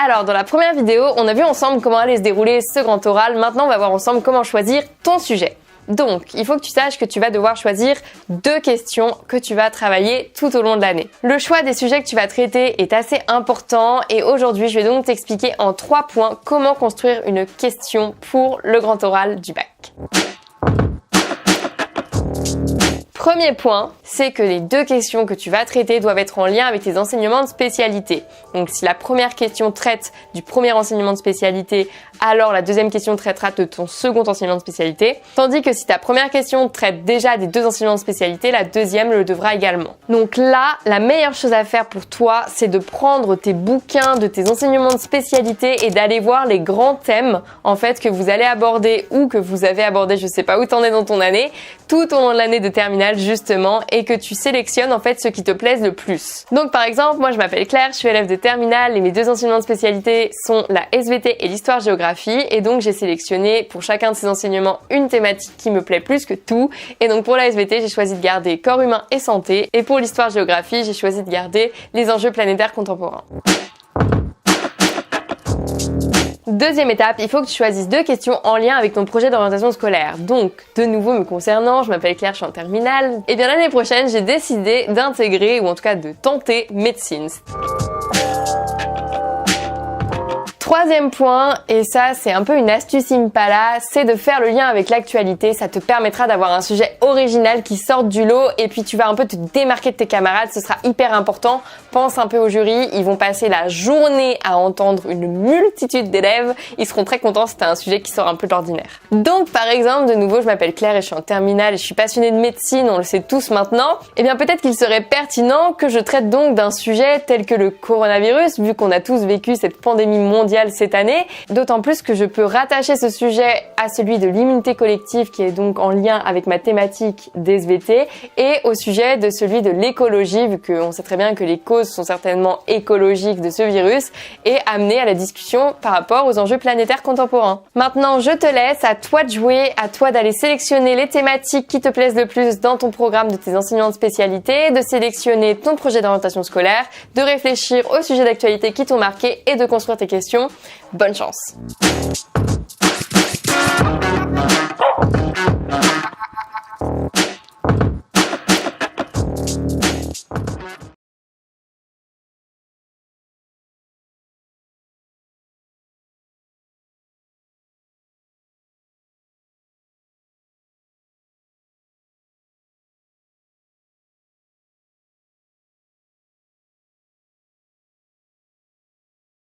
Alors, dans la première vidéo, on a vu ensemble comment allait se dérouler ce grand oral. Maintenant, on va voir ensemble comment choisir ton sujet. Donc, il faut que tu saches que tu vas devoir choisir 2 questions que tu vas travailler tout au long de l'année. Le choix des sujets que tu vas traiter est assez important et aujourd'hui, je vais donc t'expliquer en 3 points comment construire une question pour le grand oral du bac. Premier point, c'est que les 2 questions que tu vas traiter doivent être en lien avec tes enseignements de spécialité. Donc si la première question traite du premier enseignement de spécialité, alors la deuxième question traitera de ton second enseignement de spécialité. Tandis que si ta première question traite déjà des 2 enseignements de spécialité, la deuxième le devra également. Donc là, la meilleure chose à faire pour toi, c'est de prendre tes bouquins de tes enseignements de spécialité et d'aller voir les grands thèmes en fait que vous allez aborder ou que vous avez abordé, je sais pas où t'en es dans ton année, tout au long de l'année de terminale justement, et que tu sélectionnes en fait ceux qui te plaisent le plus. Donc par exemple, moi je m'appelle Claire, je suis élève de terminale et mes 2 enseignements de spécialité sont la SVT et l'histoire-géographie, et donc j'ai sélectionné pour chacun de ces enseignements une thématique qui me plaît plus que tout, et donc pour la SVT j'ai choisi de garder corps humain et santé, et pour l'histoire-géographie j'ai choisi de garder les enjeux planétaires contemporains. Deuxième étape, il faut que tu choisisses 2 questions en lien avec ton projet d'orientation scolaire. Donc, de nouveau me concernant, je m'appelle Claire, je suis en terminale. Et bien l'année prochaine, j'ai décidé d'intégrer, ou en tout cas de tenter, médecine. Troisième point, et ça c'est un peu une astuce Impala, c'est de faire le lien avec l'actualité. Ça te permettra d'avoir un sujet original qui sorte du lot et puis tu vas un peu te démarquer de tes camarades, ce sera hyper important. Pense un peu au jury, ils vont passer la journée à entendre une multitude d'élèves, ils seront très contents si t'as un sujet qui sort un peu de l'ordinaire. Donc par exemple, de nouveau je m'appelle Claire et je suis en terminale et je suis passionnée de médecine, on le sait tous maintenant, et bien peut-être qu'il serait pertinent que je traite donc d'un sujet tel que le coronavirus, vu qu'on a tous vécu cette pandémie mondiale cette année, d'autant plus que je peux rattacher ce sujet à celui de l'immunité collective qui est donc en lien avec ma thématique d'SVT et au sujet de celui de l'écologie vu qu'on sait très bien que les causes sont certainement écologiques de ce virus et amener à la discussion par rapport aux enjeux planétaires contemporains. Maintenant, je te laisse, à toi de jouer, à toi d'aller sélectionner les thématiques qui te plaisent le plus dans ton programme de tes enseignements de spécialité, de sélectionner ton projet d'orientation scolaire, de réfléchir aux sujets d'actualité qui t'ont marqué et de construire tes questions. Bonne chance!